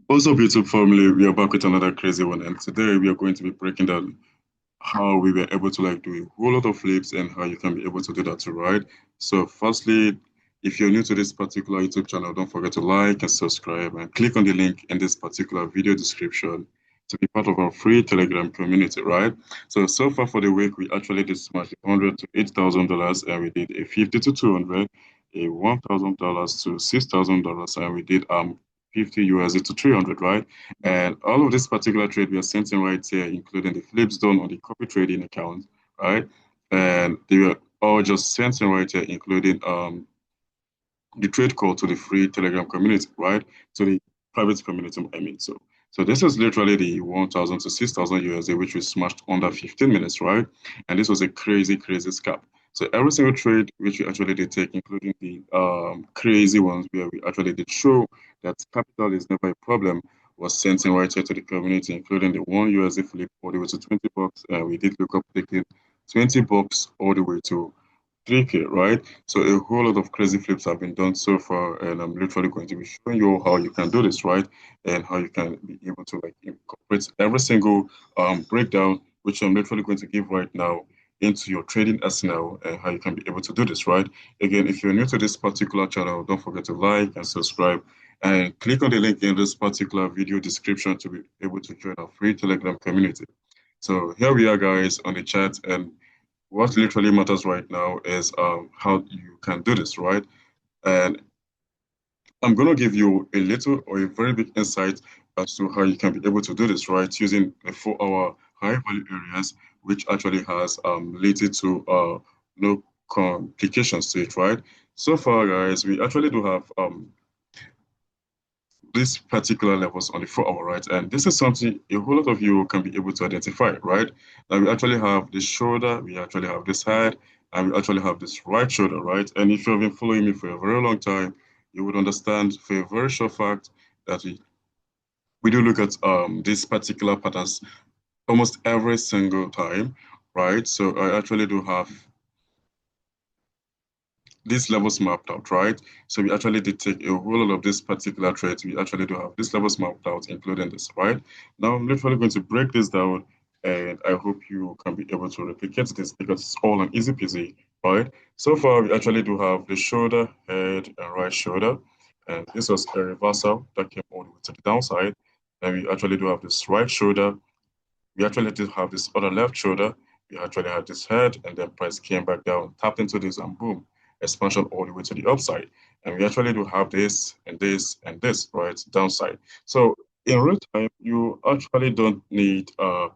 What's up, YouTube family? We are back with another crazy one, and today we are going to be breaking down how we were able to like do a whole lot of flips and how you can be able to do that too, right? So, firstly, if you're new to this particular YouTube channel, don't forget to like and subscribe and click on the link in this particular video description to be part of our free Telegram community, right? So far for the week, we actually did smash 100 to $8,000, and we did a 50 to 200, a $1,000 to $6,000, and we did 50 USD to 300, right? And all of this particular trade we are sending right here, including the flips done on the copy trading account, right? And they were all just sent in right here, including the trade call to the free Telegram community, right? To the private community, I mean. So this is literally the 1,000 to 6,000 USD, which we smashed under 15 minutes, right? And this was a crazy, crazy scam. So every single trade which we actually did take, including the crazy ones where we actually did show that capital is never a problem, was sent in right here to the community, including the one USD flip all the way to 20 bucks. And we did look up taking 20 bucks all the way to 3K, right? So a whole lot of crazy flips have been done so far, and I'm literally going to be showing you how you can do this, right? And how you can be able to like incorporate every single breakdown, which I'm literally going to give right now into your trading arsenal and how you can be able to do this, right? Again, if you're new to this particular channel, don't forget to like and subscribe and click on the link in this particular video description to be able to join our free Telegram community. So here we are, guys, on the chat, and what literally matters right now is how you can do this, right? And I'm going to give you a little or a very big insight as to how you can be able to do this, right? Using the 4 hour high value areas, which actually has related to no complications to it, right? So far, guys, we actually do have these particular levels on the 4 hour, right? And this is something a whole lot of you can be able to identify, right? Now we actually have this shoulder, we actually have this head, and we actually have this right shoulder, right? And if you have been following me for a very long time, you would understand for a very sure fact that we do look at these particular patterns almost every single time, right? So I actually do have these levels mapped out, right? So we actually did take a whole lot of this particular trades. We actually do have these levels mapped out, including this, right? Now I'm literally going to break this down, and I hope you can be able to replicate this because it's all an easy peasy, right? So far, we actually do have the shoulder, head, and right shoulder. And this was a reversal that came all the way to the downside. And we actually do have this right shoulder. We actually did have this other left shoulder. We actually had this head, and then price came back down, tapped into this, and boom, expansion all the way to the upside. And we actually do have this and this and this, right? Downside. So in real time, you actually don't need a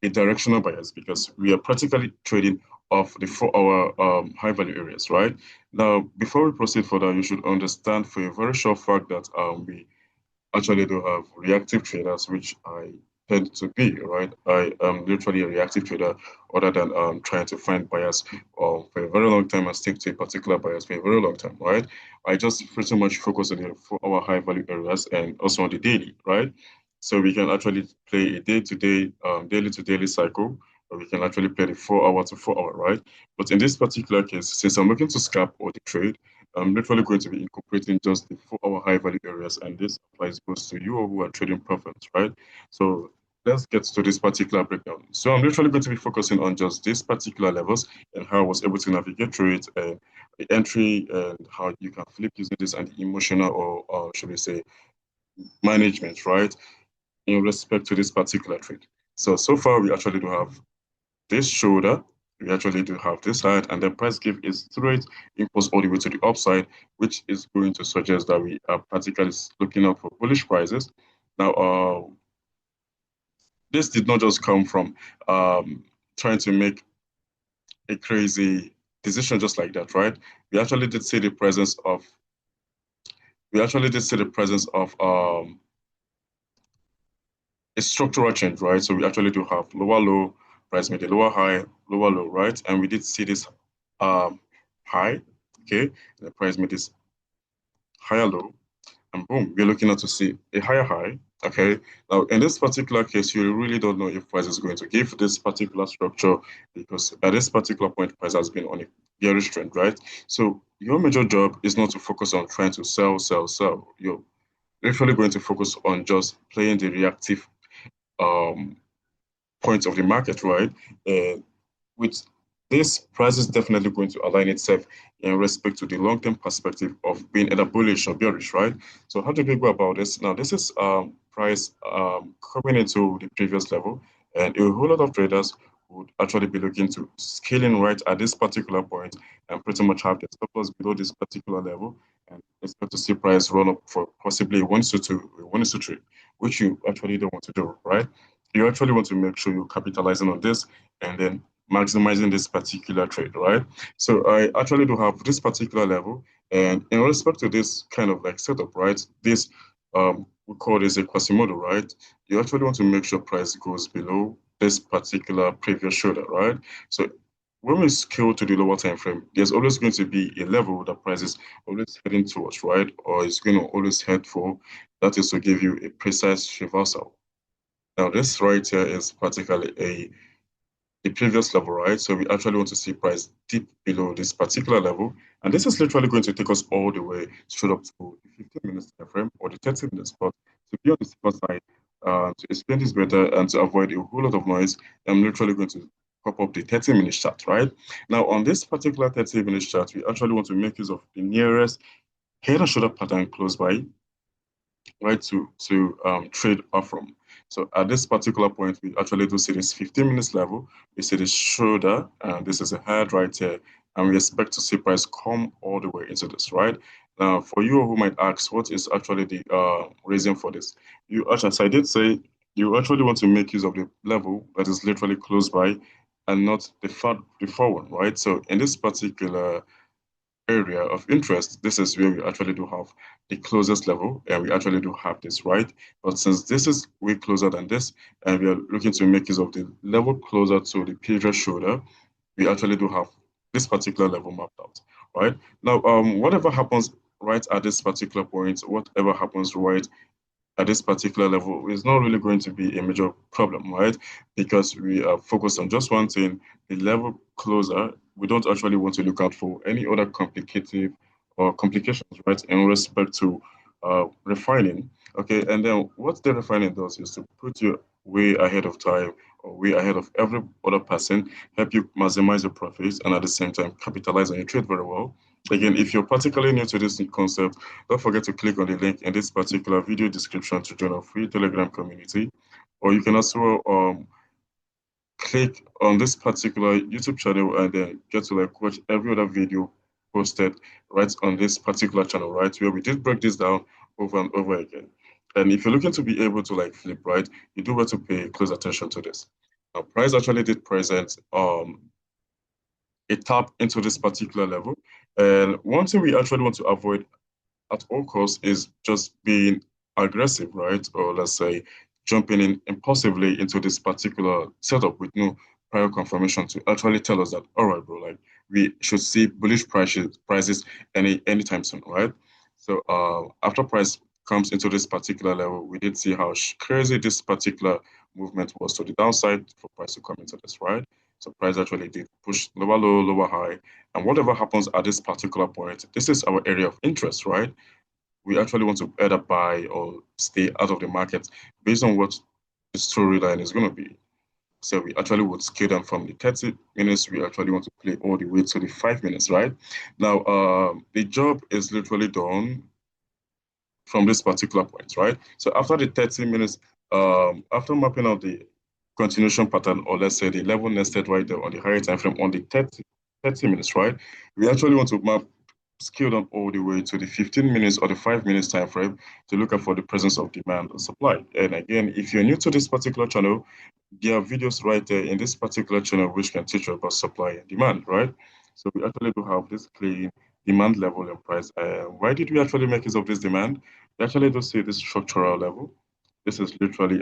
directional bias because we are practically trading off the 4 hour high value areas, right? Now, before we proceed further, you should understand for a very short fact that we actually do have reactive traders, which I tend to be, right? I am literally a reactive trader other than trying to find buyers for a very long time and stick to a particular buyers for a very long time, right? I just pretty much focus on the 4 hour high value areas and also on the daily, right? So we can actually play a day to day, daily to daily cycle, or we can actually play the 4 hour to 4 hour, right? But in this particular case, since I'm looking to scalp or the trade, I'm literally going to be incorporating just the 4 hour high value areas, and this applies both to you who are trading profits, right? So let's get to this particular breakdown. So I'm literally going to be focusing on just these particular levels and how I was able to navigate through it and the entry and how you can flip using this and the emotional or should we say management, right? In respect to this particular trade. So far we actually do have this shoulder, we actually do have this side, and the price give is straight impulse all the way to the upside, which is going to suggest that we are practically looking out for bullish prices. Now, this did not just come from trying to make a crazy decision just like that, right? We actually did see the presence of we actually did see the presence of a structural change, right? So we actually do have lower low, price made a lower high, lower low, right? And we did see this um, high, okay? The price made this higher low, and boom, we're looking at to see a higher high, okay? Now, in this particular case, you really don't know if price is going to give this particular structure because at this particular point, price has been on a bearish trend, right? So your major job is not to focus on trying to sell, sell, sell. Your literally going to focus on just playing the reactive um, points of the market, right? And with this, price is definitely going to align itself in respect to the long-term perspective of being either bullish or bearish, right? So how do we go about this? Now, this is price coming into the previous level, and a whole lot of traders would actually be looking to scaling right at this particular point and pretty much have the stop loss below this particular level and expect to see price run up for possibly a 1 to 2, a 1 to 3, which you actually don't want to do, right? You actually want to make sure you're capitalizing on this and then maximizing this particular trade, right? So I actually do have this particular level, and in respect to this kind of like setup, right? This we call this a Quasimodo, right? You actually want to make sure price goes below this particular previous shoulder, right? So when we scale to the lower time frame, there's always going to be a level that price is always heading towards, right? Or it's going to always head for. That is to give you a precise reversal. Now, this right here is practically a the previous level, right? So we actually want to see price dip below this particular level. And this is literally going to take us all the way straight up to the 15 minutes time frame or the 30 minutes spot. To be on the safer side, to explain this better and to avoid a whole lot of noise, I'm literally going to pop up the 30-minute chart, right? Now, on this particular 30-minute chart, we actually want to make use of the nearest head and shoulder pattern close by, right, to trade off from. So at this particular point, we actually do see this 15 minutes level. We see this shoulder, and this is a head right here, and we expect to see price come all the way into this, right? Now, for you who might ask, what is actually the reason for this? You actually, as I did say, you actually want to make use of the level that is literally close by and not the far one, right? So in this particular area of interest, this is where we actually do have the closest level, and we actually do have this, right? But since this is way closer than this, and we are looking to make use of the level closer to the previous shoulder, we actually do have this particular level mapped out, right? Now, whatever happens right at this particular point, whatever happens right at this particular level is not really going to be a major problem, right? Because we are focused on just one thing, the level closer. We don't actually want to look out for any other complicated or complications, right, in respect to refining. Okay, and then what the refining does is to put you way ahead of time or way ahead of every other person, help you maximize your profits, and at the same time capitalize on your trade very well. Again, if you're particularly new to this concept, don't forget to click on the link in this particular video description to join our free Telegram community. Or you can also click on this particular YouTube channel and then get to like watch every other video posted right on this particular channel, right? Where we did break this down over and over again. And if you're looking to be able to like flip, right, you do want to pay close attention to this. Now, price actually did present a tap into this particular level. And one thing we actually want to avoid at all costs is just being aggressive, right? Or let's say jumping in impulsively into this particular setup with no prior confirmation to actually tell us that, all right, bro, like we should see bullish prices anytime soon, right? So after price comes into this particular level, we did see how crazy this particular movement was to the downside for price to come into this, right? So price actually did push lower low, lower high, and whatever happens at this particular point, this is our area of interest, right? We actually want to either buy or stay out of the market based on what the storyline is going to be. So we actually would scale down from the 30 minutes. We actually want to play all the way to the 5 minutes, right? Now, the job is literally done from this particular point, right? So after the 30 minutes, after mapping out the continuation pattern, or let's say the level nested right there on the higher time frame on the 30 minutes, right? We actually want to map scale down all the way to the 15 minutes or the 5 minutes time frame to look out for the presence of demand and supply. And again, if you're new to this particular channel, there are videos right there in this particular channel which can teach you about supply and demand, right? So we actually do have this clean demand level and price. Why did we actually make use of this demand? We actually do see this structural level. This is literally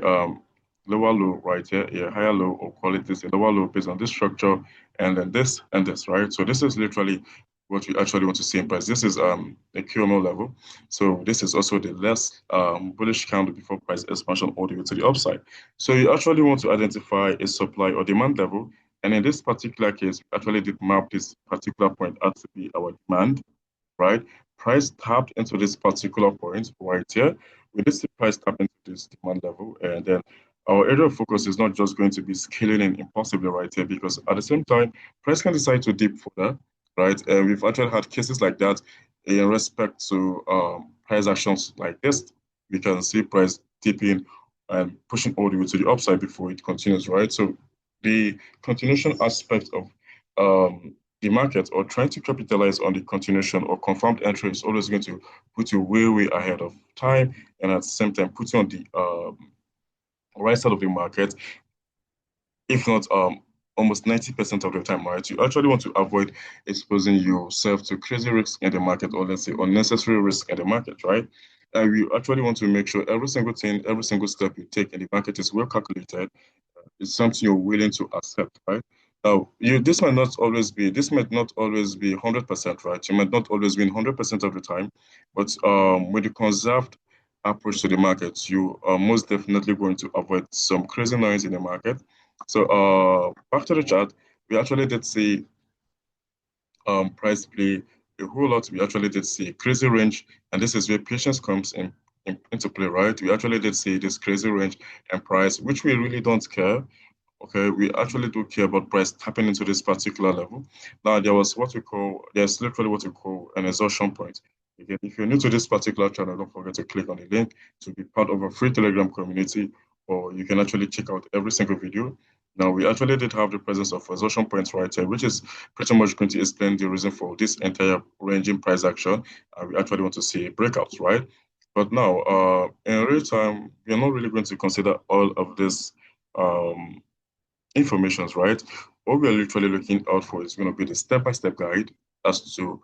lower low right here, a higher low, or call it this a lower low based on this structure, and then this and this, right? So this is literally what we actually want to see in price. This is a QMO level. So this is also the less bullish candle before price expansion all the way to the upside. So you actually want to identify a supply or demand level. And in this particular case, we actually did map this particular point out to be our demand, right? Price tapped into this particular point right here. we did see price tap into this demand level, and then our area of focus is not just going to be scaling in impossibly right here, because at the same time, price can decide to dip further, right? And we've actually had cases like that in respect to price actions like this. We can see price dipping and pushing all the way to the upside before it continues, right? So the continuation aspect of the market, or trying to capitalize on the continuation or confirmed entry, is always going to put you way, way ahead of time, and at the same time put you on the right side of the market, if not almost 90% of the time, right? You actually want to avoid exposing yourself to crazy risks in the market, or let's say unnecessary risk in the market, right? And we actually want to make sure every single thing, every single step you take in the market is well calculated. It's something you're willing to accept, right? Now, this might not always be 100%, right? You might not always win 100% of the time, but with the conserved approach to the market, you are most definitely going to avoid some crazy noise in the market. So, back to the chart, we actually did see price play a whole lot. We actually did see a crazy range, and this is where patience comes into play, right? We actually did see this crazy range and price, which we really don't care. Okay, we actually do care about price tapping into this particular level. Now, there's literally what we call an exhaustion point. Again, if you're new to this particular channel, don't forget to click on the link to be part of a free Telegram community, or you can actually check out every single video. Now, we actually did have the presence of exhaustion points right here, which is pretty much going to explain the reason for this entire ranging price action. And we actually want to see breakouts, right? But now, in real time, we are not really going to consider all of this um, informations, right? What we're literally looking out for is going to be the step-by-step guide as to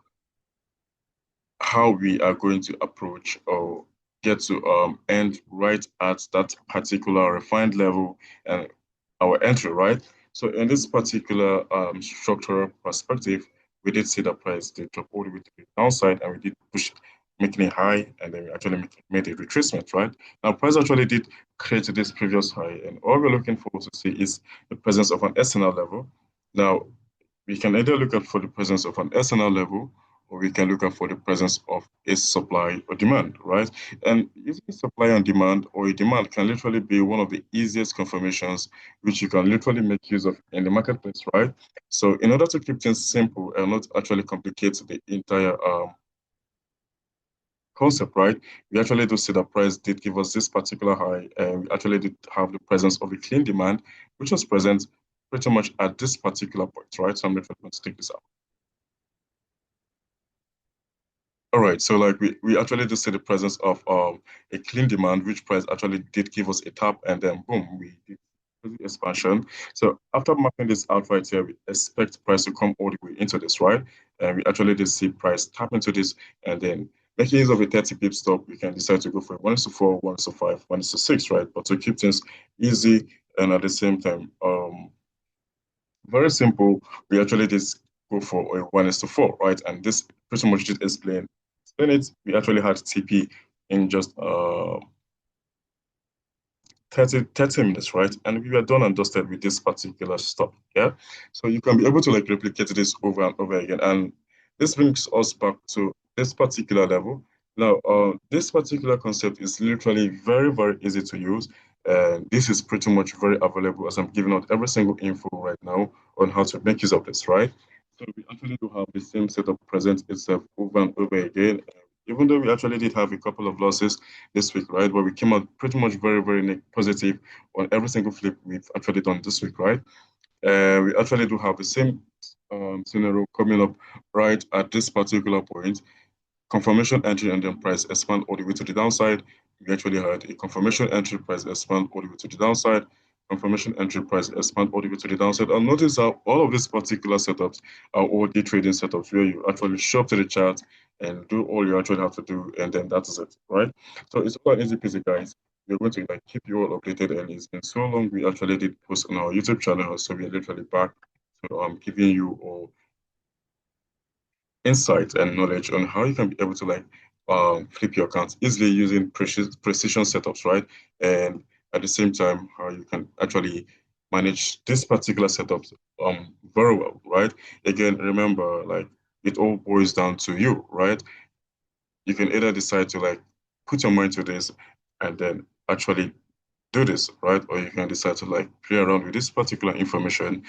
how we are going to approach or get to end right at that particular refined level and our entry, right? So in this particular structural perspective, we did see the price did drop all the way to the downside, and we did push it, making it high, and then we actually made a retracement, right? Now, price actually did create this previous high, and all we're looking for to see is the presence of an SNL level. Now, we can either look out for the presence of an SNL level, or we can look out for the presence of a supply or demand, right? And using supply and demand, or a demand, can literally be one of the easiest confirmations which you can literally make use of in the marketplace, right? So in order to keep things simple and not actually complicate the entire concept, right? We actually do see that price did give us this particular high, and we actually did have the presence of a clean demand, which was present pretty much at this particular point, right? So I'm literally going to take this out. All right, so like we actually did see the presence of a clean demand, which price actually did give us a tap, and then boom, we did the expansion. So after mapping this out right here, we expect price to come all the way into this, right? And we actually did see price tap into this, and then making use of a 30 pip stop, we can decide to go for 1:4, 1:5, 1:6, right? But to keep things easy and at the same time very simple, we actually just go for a 1:4, right? And this pretty much just explain it. We actually had TP in just 30 minutes, right? And we were done and dusted with this particular stuff. Yeah. So you can be able to like replicate this over and over again. And this brings us back to this particular level. Now, this particular concept is literally very, very easy to use. And this is pretty much very available, as I'm giving out every single info right now on how to make use of this, right? So we actually do have the same setup present itself over and over again. Even though we actually did have a couple of losses this week, right? But we came out pretty much very, very positive on every single flip we've actually done this week, right? We actually do have the same scenario coming up right at this particular point. Confirmation entry and then price expand all the way to the downside. We actually had a confirmation entry, price expand all the way to the downside. Confirmation entry, price expand all the way to the downside. And notice how all of these particular setups are all day trading setups where you actually show up to the chart and do all you actually have to do, and then that is it, right? So it's quite easy peasy, guys. We're going to like keep you all updated, and it's been so long. We actually did post on our YouTube channel, so we're literally back to giving you all insight and knowledge on how you can be able to like flip your accounts easily using precision setups, right? And at the same time, how you can actually manage this particular setups very well, right? Again, remember, like it all boils down to you, right? You can either decide to like put your mind to this and then actually do this, right? Or you can decide to like play around with this particular information.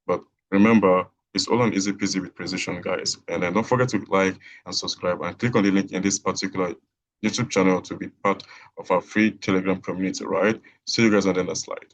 But remember, it's all on easy peasy with precision, guys. And then don't forget to like and subscribe and click on the link in this particular YouTube channel to be part of our free Telegram community, right? See you guys on the next slide.